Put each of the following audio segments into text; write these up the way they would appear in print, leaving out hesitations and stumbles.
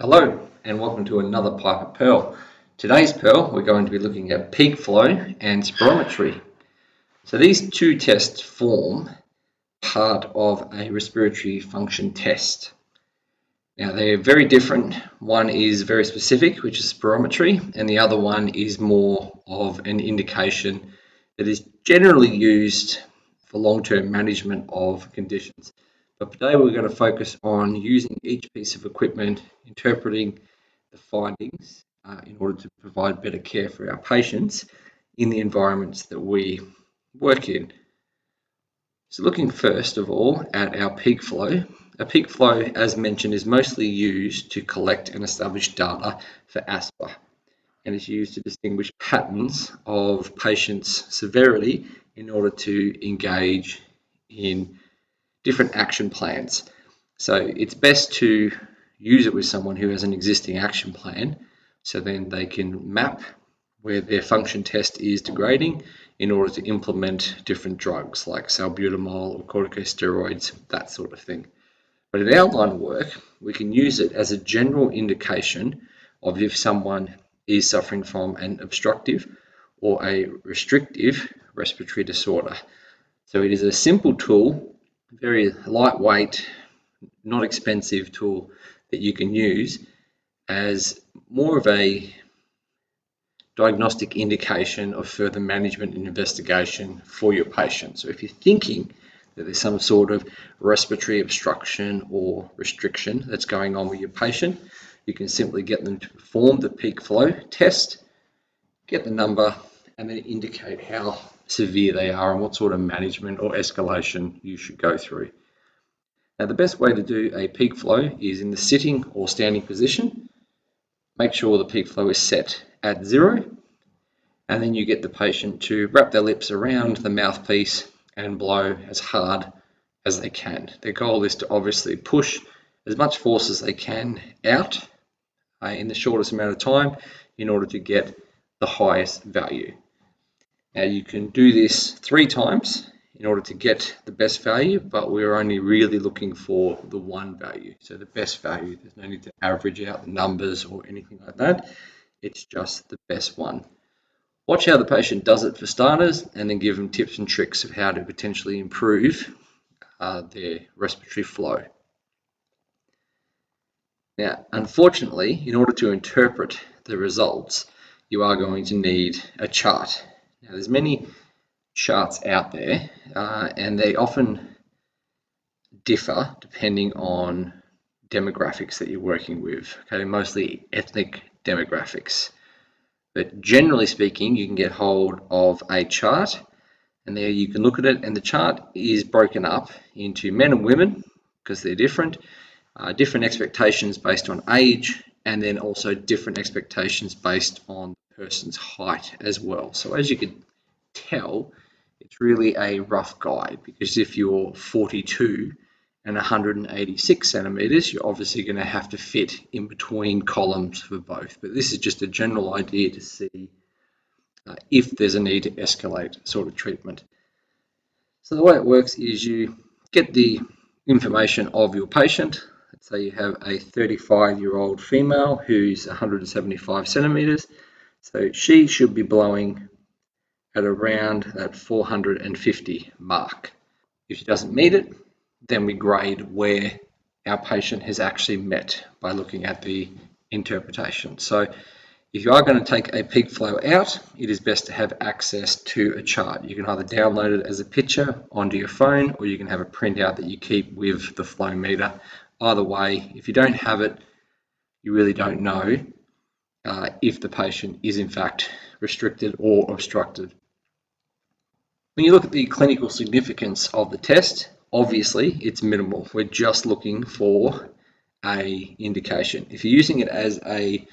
Hello and welcome to another Pipe of Pearl. Today's Pearl, we're going to be looking at peak flow and spirometry. So these two tests form part of a respiratory function test. Now they're very different. One is very specific, which is spirometry, and the other one is more of an indication that is generally used for long-term management of conditions. But today we're going to focus on using each piece of equipment, interpreting the findings in order to provide better care for our patients in the environments that we work in. So looking first of all at our peak flow. A peak flow, as mentioned, is mostly used to collect and establish data for asthma, and is used to distinguish patterns of patients' severity in order to engage in different action plans. So it's best to use it with someone who has an existing action plan, so then they can map where their function test is degrading in order to implement different drugs like salbutamol or corticosteroids, that sort of thing. But in our line of work, we can use it as a general indication of if someone is suffering from an obstructive or a restrictive respiratory disorder. So it is a simple tool, very lightweight, not expensive tool that you can use as more of a diagnostic indication of further management and investigation for your patient. So if you're thinking that there's some sort of respiratory obstruction or restriction that's going on with your patient, you can simply get them to perform the peak flow test, get the number, and then indicate how severe they are and what sort of management or escalation you should go through. Now, the best way to do a peak flow is in the sitting or standing position. Make sure the peak flow is set at 0, and then you get the patient to wrap their lips around the mouthpiece and blow as hard as they can. Their goal is to obviously push as much force as they can out in the shortest amount of time in order to get the highest value. Now you can do this 3 times in order to get the best value, but we're only really looking for the one value. So the best value, there's no need to average out the numbers or anything like that. It's just the best one. Watch how the patient does it for starters, and then give them tips and tricks of how to potentially improve their respiratory flow. Now, unfortunately, in order to interpret the results, you are going to need a chart. Now, there's many charts out there, and they often differ depending on demographics that you're working with. Okay, mostly ethnic demographics. But generally speaking, you can get hold of a chart, and there you can look at it, and the chart is broken up into men and women because they're different, different expectations based on age, and then also different expectations based on the person's height as well. So as you can tell, it's really a rough guide, because if you're 42 and 186 centimeters, you're obviously going to have to fit in between columns for both. But this is just a general idea to see if there's a need to escalate sort of treatment. So the way it works is you get the information of your patient. Let's say you have a 35-year-old female who's 175 centimeters. So she should be blowing at around that 450 mark. If she doesn't meet it, then we grade where our patient has actually met by looking at the interpretation. So if you are going to take a peak flow out, it is best to have access to a chart. You can either download it as a picture onto your phone, or you can have a printout that you keep with the flow meter. Either way, if you don't have it, you really don't know if the patient is in fact restricted or obstructed. When you look at the clinical significance of the test, obviously it's minimal. We're just looking for an indication. If you're using it as a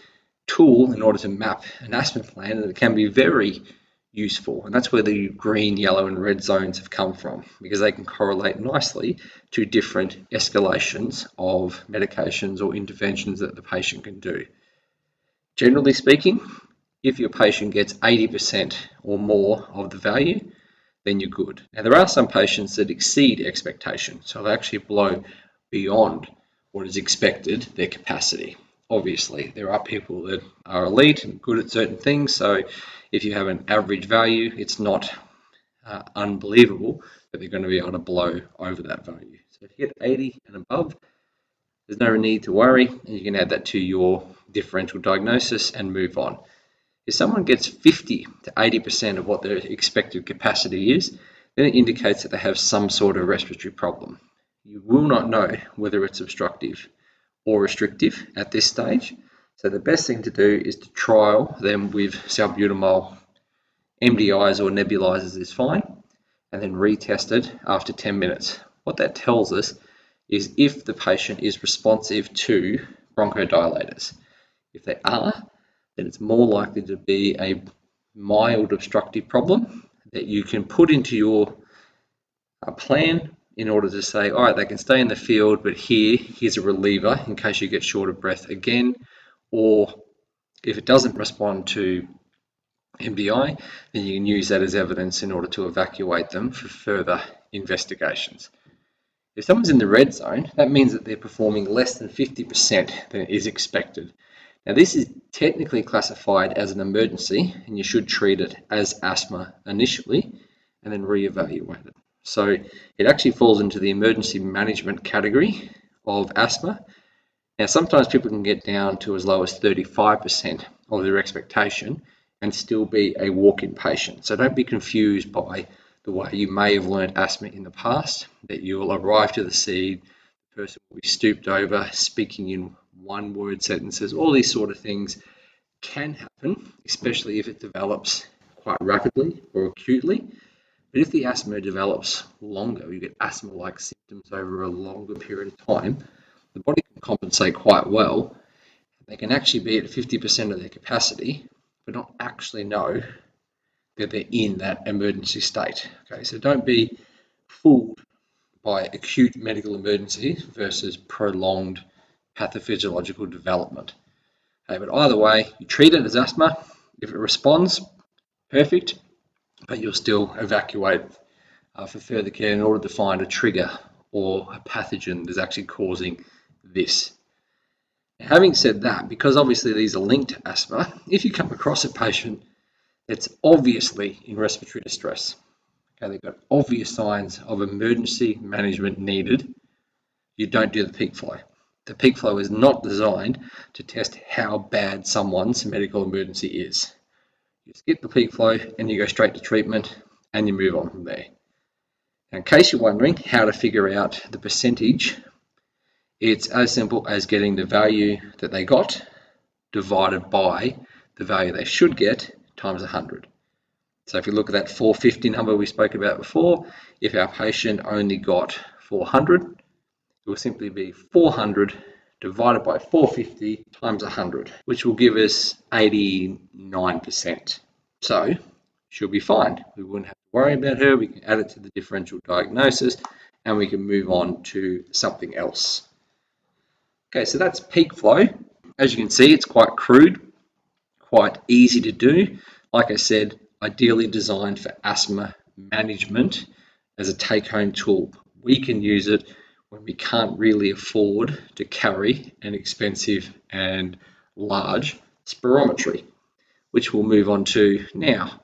tool in order to map an asthma plan, it can be very useful, and that's where the green, yellow and red zones have come from, because they can correlate nicely to different escalations of medications or interventions that the patient can do. Generally speaking, if your patient gets 80% or more of the value, then you're good. Now, there are some patients that exceed expectation, so they actually blow beyond what is expected, their capacity. obviously. There are people that are elite and good at certain things, so if you have an average value, it's not unbelievable that they're going to be able to blow over that value. So if you get 80 and above, there's no need to worry, and you can add that to your differential diagnosis and move on. If someone gets 50 to 80% of what their expected capacity is, then it indicates that they have some sort of respiratory problem. You will not know whether it's obstructive or restrictive at this stage. So the best thing to do is to trial them with salbutamol. MDIs or nebulizers is fine, and then retest it after 10 minutes. What that tells us is if the patient is responsive to bronchodilators. If they are, then it's more likely to be a mild obstructive problem that you can put into your plan in order to say, all right, they can stay in the field, but here's a reliever in case you get short of breath again, or if it doesn't respond to MDI, then you can use that as evidence in order to evacuate them for further investigations. If someone's in the red zone, that means that they're performing less than 50% than is expected. Now, this is technically classified as an emergency, and you should treat it as asthma initially and then reevaluate it. So it actually falls into the emergency management category of asthma. Now, sometimes people can get down to as low as 35% of their expectation and still be a walk-in patient. So don't be confused by the way you may have learned asthma in the past, that you'll arrive to the scene, the person will be stooped over, speaking in one-word sentences. All these sort of things can happen, especially if it develops quite rapidly or acutely. But if the asthma develops longer, you get asthma-like symptoms over a longer period of time, the body can compensate quite well. They can actually be at 50% of their capacity, but not actually know that they're in that emergency state. Okay, so don't be fooled by acute medical emergencies versus prolonged pathophysiological development. Okay, but either way, you treat it as asthma. If it responds, perfect, but you'll still evacuate for further care in order to find a trigger or a pathogen that's actually causing this. Having said that, because obviously these are linked to asthma, if you come across a patient that's obviously in respiratory distress, okay, they've got obvious signs of emergency management needed, you don't do the peak flow. The peak flow is not designed to test how bad someone's medical emergency is. You skip the peak flow and you go straight to treatment and you move on from there. Now, in case you're wondering how to figure out the percentage, it's as simple as getting the value that they got divided by the value they should get times 100. So if you look at that 450 number we spoke about before, if our patient only got 400, it will simply be 400 divided by 450 times 100, which will give us 89%. So she'll be fine. We wouldn't have to worry about her. We can add it to the differential diagnosis and we can move on to something else. Okay, so that's peak flow. As you can see, it's quite crude, quite easy to do. Like I said, ideally designed for asthma management as a take-home tool. We can use it when we can't really afford to carry an expensive and large spirometry, which we'll move on to now.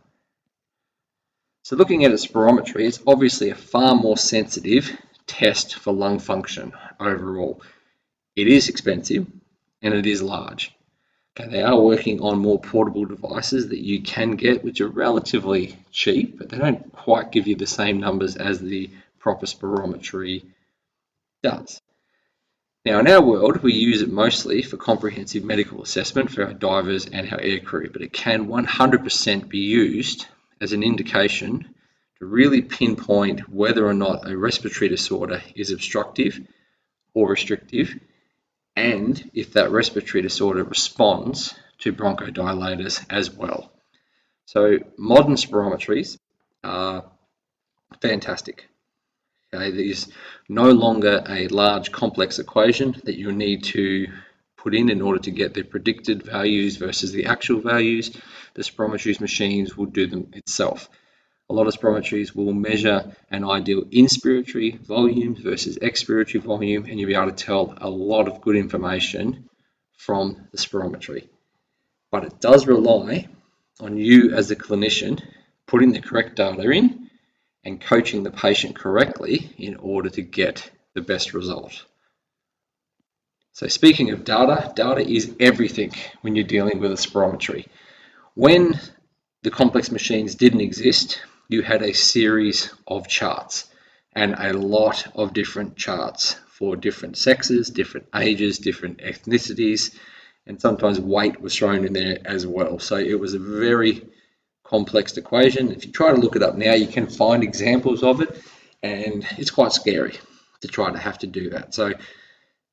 So looking at a spirometry, it's obviously a far more sensitive test for lung function overall. It is expensive and it is large. Okay, they are working on more portable devices that you can get, which are relatively cheap, but they don't quite give you the same numbers as the proper spirometry does. Now, in our world, we use it mostly for comprehensive medical assessment for our divers and our aircrew, but it can 100% be used as an indication to really pinpoint whether or not a respiratory disorder is obstructive or restrictive, and if that respiratory disorder responds to bronchodilators as well. So modern spirometries are fantastic. Okay, there's no longer a large complex equation that you need to put in order to get the predicted values versus the actual values. The spirometry machines will do them itself. A lot of spirometries will measure an ideal inspiratory volume versus expiratory volume, and you'll be able to tell a lot of good information from the spirometry. But it does rely on you as a clinician putting the correct data in and coaching the patient correctly in order to get the best result. So speaking of data, data is everything when you're dealing with a spirometry. When the complex machines didn't exist, you had a series of charts and a lot of different charts for different sexes, different ages, different ethnicities, and sometimes weight was thrown in there as well. So it was a very complex equation. If you try to look it up now, you can find examples of it, and it's quite scary to try to have to do that. So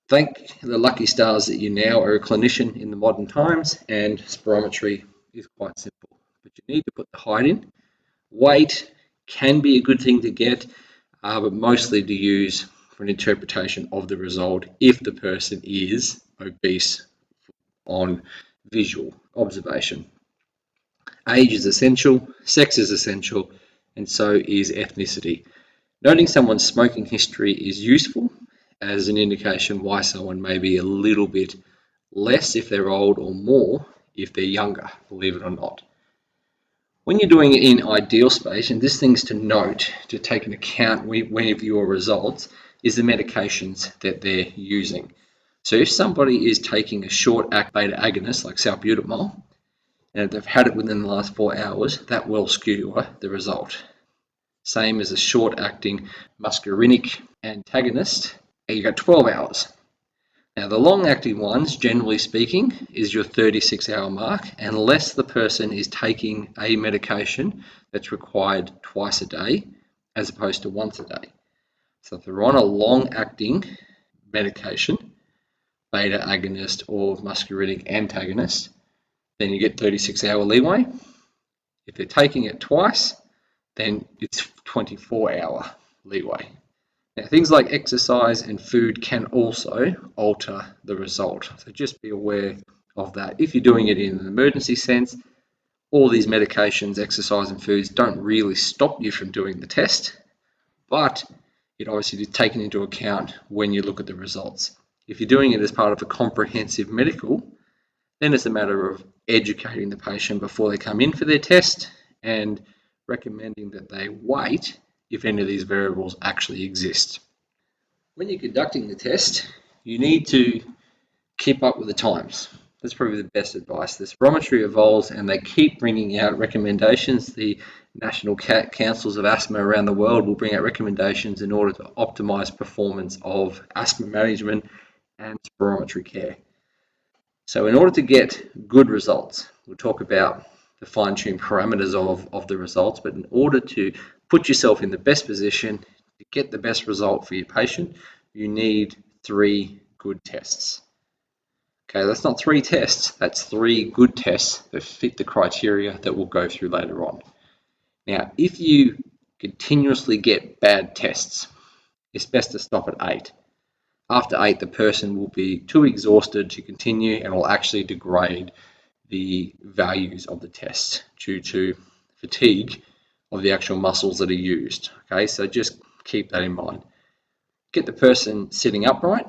thank the lucky stars that you now are a clinician in the modern times, and spirometry is quite simple. But you need to put the height in. Weight can be a good thing to get, but mostly to use for an interpretation of the result if the person is obese on visual observation. Age is essential, sex is essential, and so is ethnicity. Noting someone's smoking history is useful as an indication why someone may be a little bit less if they're old or more if they're younger, believe it or not. When you're doing it in ideal space, and this thing's to note, to take into account when you view your results, is the medications that they're using. So if somebody is taking a short-act beta agonist like salbutamol, and if they've had it within the last 4 hours, that will skew the result. Same as a short-acting muscarinic antagonist, and you got 12 hours. Now the long-acting ones, generally speaking, is your 36-hour mark, unless the person is taking a medication that's required twice a day, as opposed to once a day. So if they're on a long-acting medication, beta agonist or muscarinic antagonist, then you get 36-hour leeway. If they're taking it twice, then it's 24-hour leeway. Now, things like exercise and food can also alter the result, so just be aware of that. If you're doing it in an emergency sense, all these medications, exercise and foods don't really stop you from doing the test, but it obviously is taken into account when you look at the results. If you're doing it as part of a comprehensive medical, then it's a matter of educating the patient before they come in for their test and recommending that they wait if any of these variables actually exist. When you're conducting the test, you need to keep up with the times. That's probably the best advice. The spirometry evolves and they keep bringing out recommendations. The national councils of asthma around the world will bring out recommendations in order to optimize performance of asthma management and spirometry care. So in order to get good results, we'll talk about the fine-tuned parameters of the results, but in order to put yourself in the best position to get the best result for your patient, you need 3 good tests. Okay, that's not 3 tests, that's 3 good tests that fit the criteria that we'll go through later on. Now, if you continuously get bad tests, it's best to stop at 8. After 8, the person will be too exhausted to continue and will actually degrade the values of the test due to fatigue of the actual muscles that are used. Okay, so just keep that in mind. Get the person sitting upright.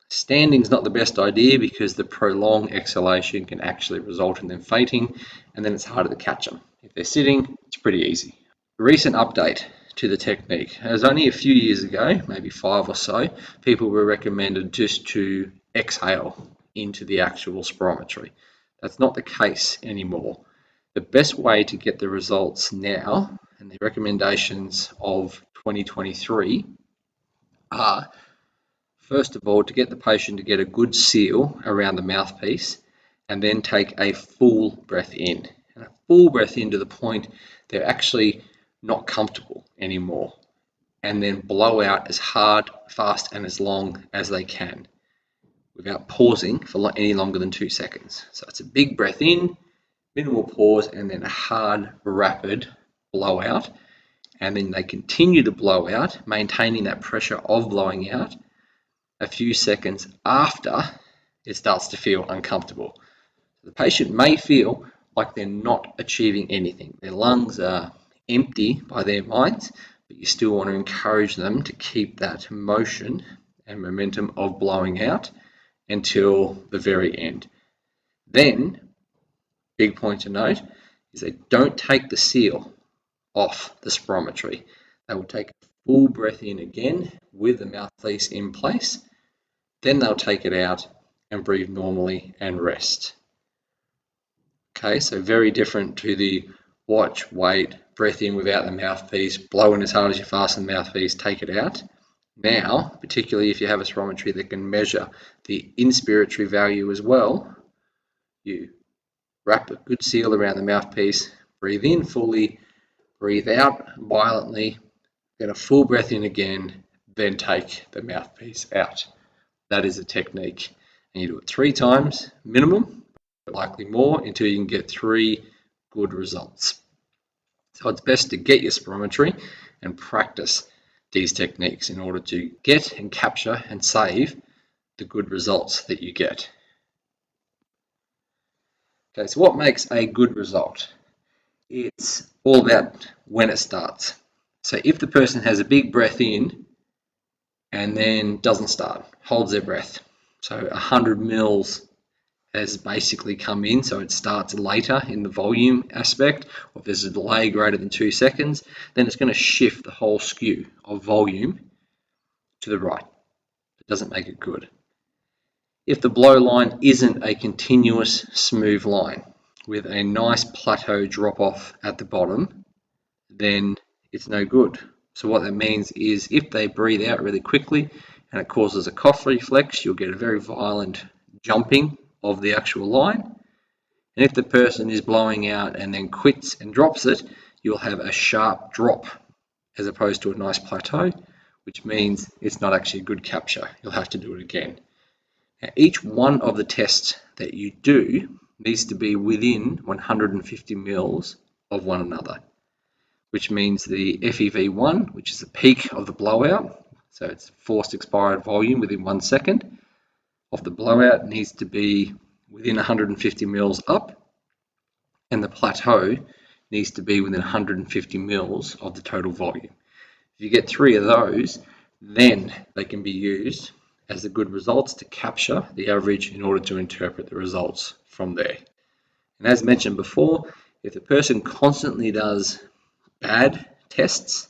Standing is not the best idea because the prolonged exhalation can actually result in them fainting, and then it's harder to catch them. If they're sitting, it's pretty easy. A recent update to the technique. As only a few years ago, maybe 5 or so, people were recommended just to exhale into the actual spirometry. That's not the case anymore. The best way to get the results now, and the recommendations of 2023, are, first of all, to get the patient to get a good seal around the mouthpiece, and then take a full breath in. And a full breath in to the point they're actually not comfortable anymore, and then blow out as hard, fast, and as long as they can without pausing for any longer than 2 seconds. So it's a big breath in, minimal pause, and then a hard, rapid blowout, and then they continue to blow out, maintaining that pressure of blowing out a few seconds after it starts to feel uncomfortable. The patient may feel like they're not achieving anything. Their lungs are empty by their minds, but you still want to encourage them to keep that motion and momentum of blowing out until the very end. Then, big point to note, is they don't take the seal off the spirometry. They will take a full breath in again with the mouthpiece in place. Then they'll take it out and breathe normally and rest. Okay, so very different to the watch, wait, breath in without the mouthpiece, blow in as hard as you fasten the mouthpiece, take it out. Now, particularly if you have a spirometry that can measure the inspiratory value as well, you wrap a good seal around the mouthpiece, breathe in fully, breathe out violently, get a full breath in again, then take the mouthpiece out. That is a technique. And you do it 3 times minimum, but likely more, until you can get 3 good results. So it's best to get your spirometry and practice these techniques in order to get and capture and save the good results that you get. Okay, so what makes a good result? It's all about when it starts. So if the person has a big breath in and then doesn't start, holds their breath, so 100 mils has basically come in, so it starts later in the volume aspect, or if there's a delay greater than 2 seconds, then it's going to shift the whole skew of volume to the right. It doesn't make it good. If the blow line isn't a continuous smooth line with a nice plateau drop off at the bottom, then it's no good. So what that means is if they breathe out really quickly and it causes a cough reflex, you'll get a very violent jumping of the actual line. And if the person is blowing out and then quits and drops it, you'll have a sharp drop as opposed to a nice plateau, which means it's not actually a good capture. You'll have to do it again. Now, each one of the tests that you do needs to be within 150 mils of one another, which means the FEV1, which is the peak of the blowout, so it's forced expired volume within 1 second of the blowout, needs to be within 150 mils up, and the plateau needs to be within 150 mils of the total volume. If you get 3 of those, then they can be used as the good results to capture the average in order to interpret the results from there. And as mentioned before, if the person constantly does bad tests,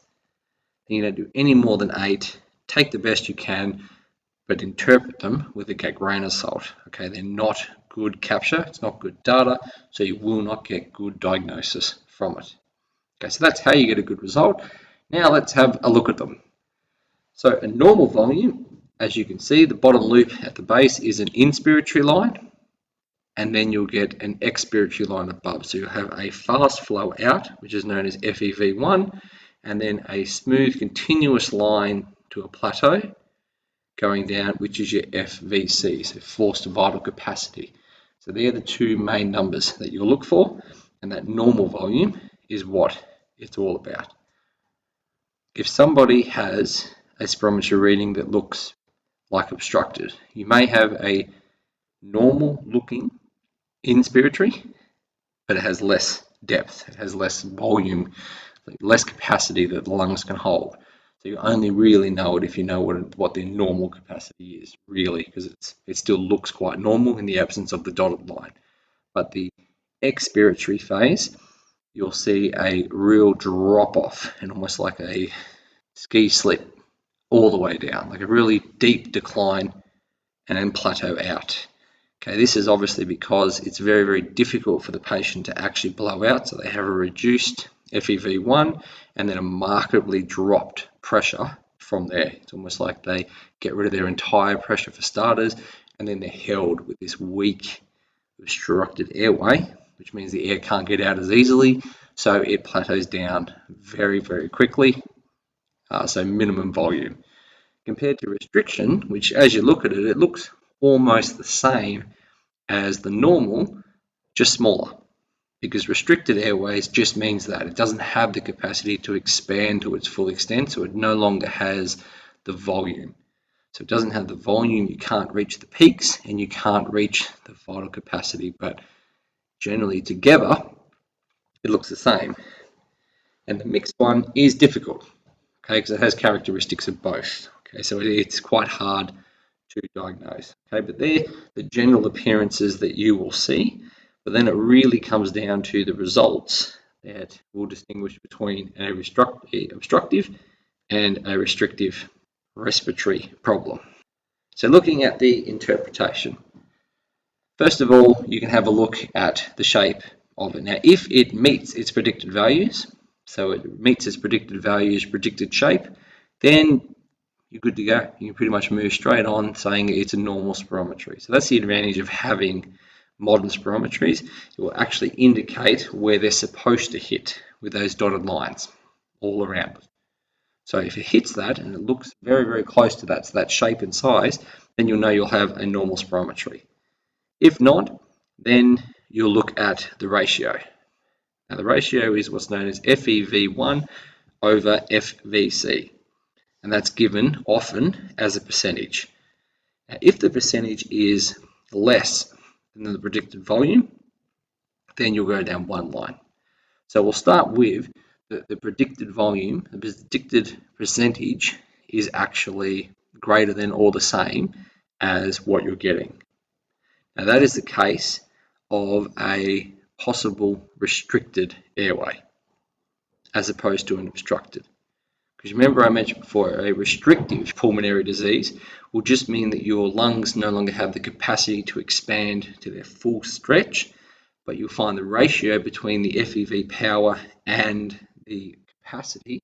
then you don't do any more than 8, take the best you can, but interpret them with a grain of salt. Okay, they're not good capture, it's not good data, so you will not get good diagnosis from it. Okay, so that's how you get a good result. Now let's have a look at them. So a normal volume, as you can see, the bottom loop at the base is an inspiratory line, and then you'll get an expiratory line above. So you'll have a fast flow out, which is known as FEV1, and then a smooth continuous line to a plateau going down, which is your FVC, so forced vital capacity. So they're the 2 main numbers that you'll look for, and that normal volume is what it's all about. If somebody has a spirometry reading that looks like obstructed, you may have a normal looking inspiratory, but it has less depth, it has less volume, less capacity that the lungs can hold. So you only really know it if you know what the normal capacity is, really, because it still looks quite normal in the absence of the dotted line. But the expiratory phase, you'll see a real drop off and almost like a ski slip all the way down, like a really deep decline and then plateau out. Okay, this is obviously because it's very, very difficult for the patient to actually blow out, so they have a reduced FEV1 and then a markedly dropped pressure from there. It's almost like they get rid of their entire pressure for starters, and then they're held with this weak obstructed airway, which means the air can't get out as easily, so it plateaus down very, very quickly, so minimum volume. Compared to restriction, which as you look at it, it looks almost the same as the normal, just smaller, because restricted airways just means that it doesn't have the capacity to expand to its full extent, so it no longer has the volume. So it doesn't have the volume, you can't reach the peaks and you can't reach the vital capacity, but generally together it looks the same. And the mixed one is difficult, okay, because it has characteristics of both. Okay, so it's quite hard to diagnose. Okay, but they're the general appearances that you will see, but then it really comes down to the results that will distinguish between an obstructive and a restrictive respiratory problem. So looking at the interpretation, first of all, you can have a look at the shape of it. Now, if it meets its predicted values, so it meets its predicted values, predicted shape, then you're good to go. You can pretty much move straight on saying it's a normal spirometry. So that's the advantage of having modern spirometries. It will actually indicate where they're supposed to hit with those dotted lines all around it. So if it hits that and it looks very, very close to that, so that shape and size, then you'll know you'll have a normal spirometry. If not, then you'll look at the ratio. Now the ratio is what's known as FEV1 over FVC, and that's given often as a percentage. Now, if the percentage is less than the predicted volume, then you'll go down one line. So we'll start with the predicted volume. The predicted percentage is actually greater than or the same as what you're getting. Now that is the case of a possible restricted airway as opposed to an obstructed. Because remember I mentioned before, a restrictive pulmonary disease will just mean that your lungs no longer have the capacity to expand to their full stretch, but you'll find the ratio between the FEV power and the capacity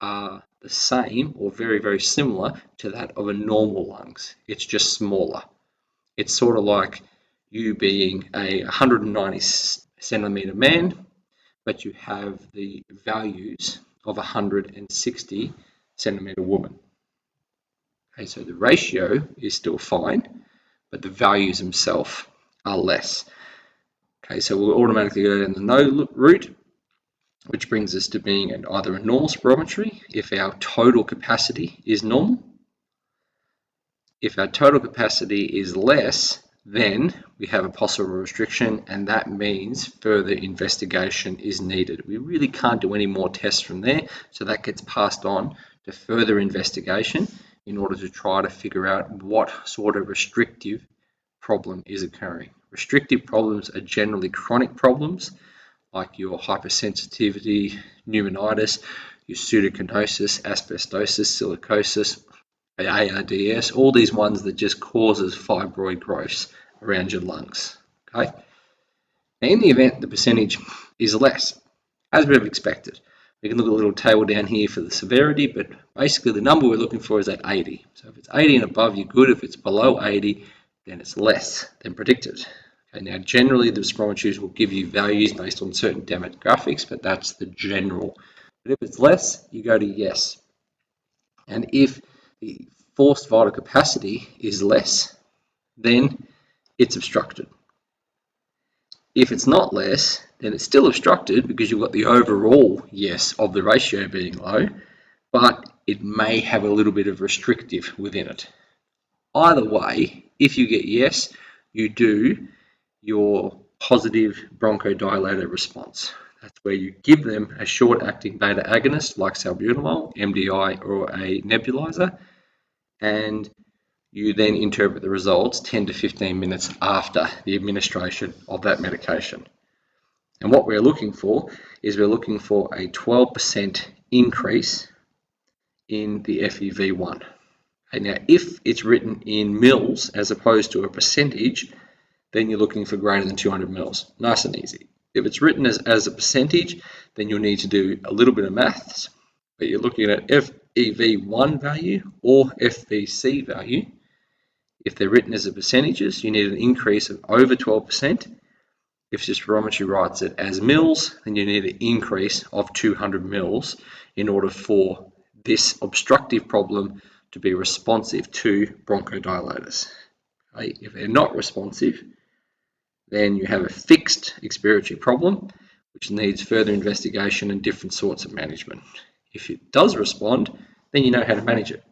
are the same or very, very similar to that of a normal lungs. It's just smaller. It's sort of like you being a 190 centimeter man, but you have the values of a 160 centimeter woman. Okay, so the ratio is still fine, but the values themselves are less. Okay, so we'll automatically go down the no route, which brings us to being either a normal spirometry if our total capacity is normal. If our total capacity is less, then we have a possible restriction, and that means further investigation is needed. We really can't do any more tests from there, so that gets passed on to further investigation in order to try to figure out what sort of restrictive problem is occurring. Restrictive problems are generally chronic problems like your hypersensitivity, pneumonitis, your pseudocyanosis, asbestosis, silicosis, ARDS, all these ones that just causes fibroid growths around your lungs. Okay. Now in the event the percentage is less, as we've expected, we can look at a little table down here for the severity, but basically the number we're looking for is at 80. So if it's 80 and above, you're good. If it's below 80, then it's less than predicted. Okay, now generally the spirometries will give you values based on certain demographics, but that's the general. But if it's less, you go to yes. And if the forced vital capacity is less, then it's obstructed. If it's not less, then it's still obstructed because you've got the overall yes of the ratio being low, but it may have a little bit of restrictive within it. Either way, if you get yes, you do your positive bronchodilator response. That's where you give them a short-acting beta agonist like salbutamol, MDI, or a nebulizer, and you then interpret the results 10 to 15 minutes after the administration of that medication. And what we're looking for is we're looking for a 12% increase in the FEV1. Okay, now, if it's written in mils as opposed to a percentage, then you're looking for greater than 200 mils. Nice and easy. If it's written as a percentage, then you'll need to do a little bit of maths, but you're looking at FEV1 value or FVC value. If they're written as a percentages, you need an increase of over 12%. If your spirometry writes it as mils, then you need an increase of 200 mils in order for this obstructive problem to be responsive to bronchodilators. Okay? If they're not responsive, then you have a fixed expiratory problem, which needs further investigation and different sorts of management. If it does respond, then you know how to manage it.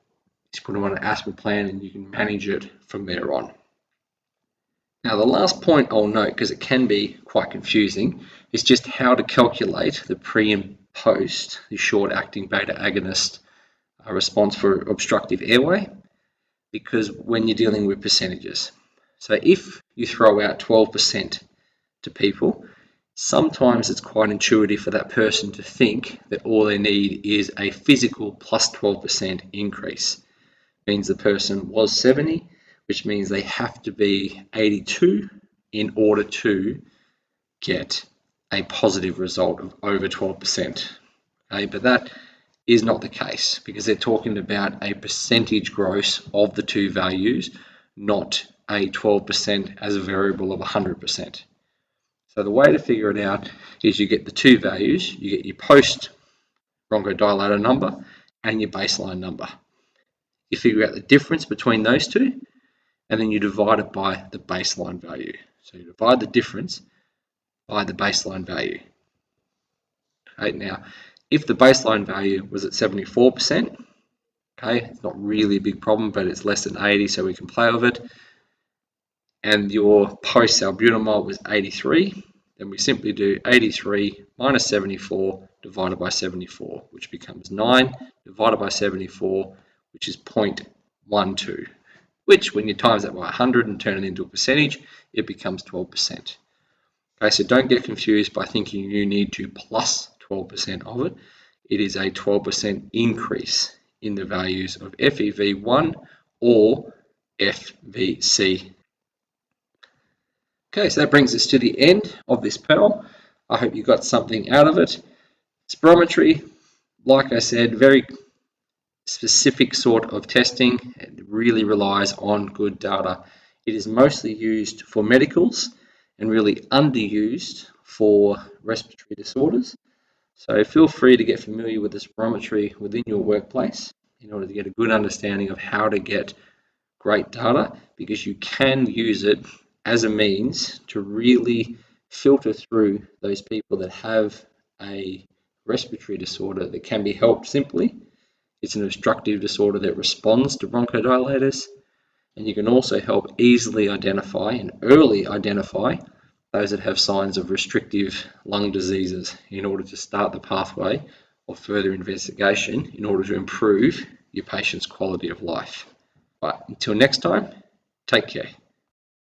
Just put them on an asthma plan and you can manage it from there on. Now, the last point I'll note, because it can be quite confusing, is just how to calculate the pre and post, the short-acting beta agonist response for obstructive airway. because when you're dealing with percentages. So if you throw out 12% to people, sometimes it's quite intuitive for that person to think that all they need is a physical plus 12% increase. Means the person was 70, which means they have to be 82 in order to get a positive result of over 12%. Okay, but that is not the case because they're talking about a percentage gross of the two values, not a 12% as a variable of 100%. So the way to figure it out is you get the two values, you get your post bronchodilator number and your baseline number. You figure out the difference between those two, and then you divide it by the baseline value. So you divide the difference by the baseline value. Okay, now, if the baseline value was at 74%, okay, it's not really a big problem, but it's less than 80, so we can play with it, and your post-salbutamol was 83, then we simply do 83 minus 74 divided by 74, which becomes 9 divided by 74, which is 0.12, which when you times that by 100 and turn it into a percentage, it becomes 12%. Okay, so don't get confused by thinking you need to plus 12% of it. It is a 12% increase in the values of FEV1 or FVC. Okay, so that brings us to the end of this panel. I hope you got something out of it. Spirometry, like I said, very specific sort of testing. It really relies on good data. It is mostly used for medicals and really underused for respiratory disorders. So feel free to get familiar with the spirometry within your workplace in order to get a good understanding of how to get great data, because you can use it as a means to really filter through those people that have a respiratory disorder that can be helped simply. It's an obstructive disorder that responds to bronchodilators, and you can also help easily identify and early identify those that have signs of restrictive lung diseases in order to start the pathway of further investigation in order to improve your patient's quality of life. But until next time, take care.